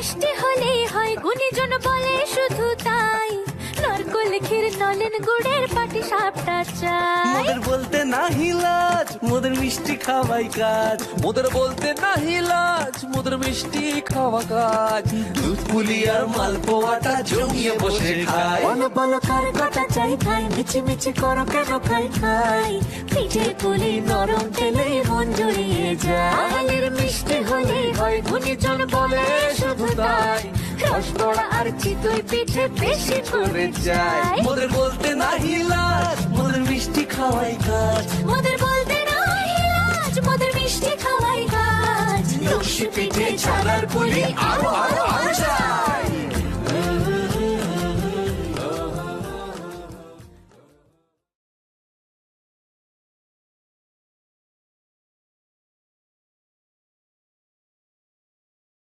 মিষ্টি হলেই হয় গুণীজন বলে শুধু তাই নারকোল ক্ষীর নলেন গুড়ের পাটি সাপটা চাই মোদের বলতে নাহি লাজ মোদের মিষ্টি খাওয়াই কাজ মোদের বলতে নাহি লাজ মোদের মিষ্টি খাওয়া কাজ দুধ পুলি আর মালপোয়াটা জমিয়ে বসে খায় বলো বলো কার কটা চাই খাই মিছি মিছি করো কেন খাই খাই পিঠে পুলি নরম তেলে মন জড়িয়ে যায় বাঙালির মিষ্টি হলেই হয় গুণীজন বলে শুধু তাই রসগোড়া আর চিতই পিঠে বেশি করে যায় মোদের বলতে নাহি লাজ মোদের মিষ্টি খাওয়াই কাজ মোদের বলতে নাই লাজ মোদের মিষ্টি খাওয়াই কাজ লস্যি পিঠে ছানার পুলি আরো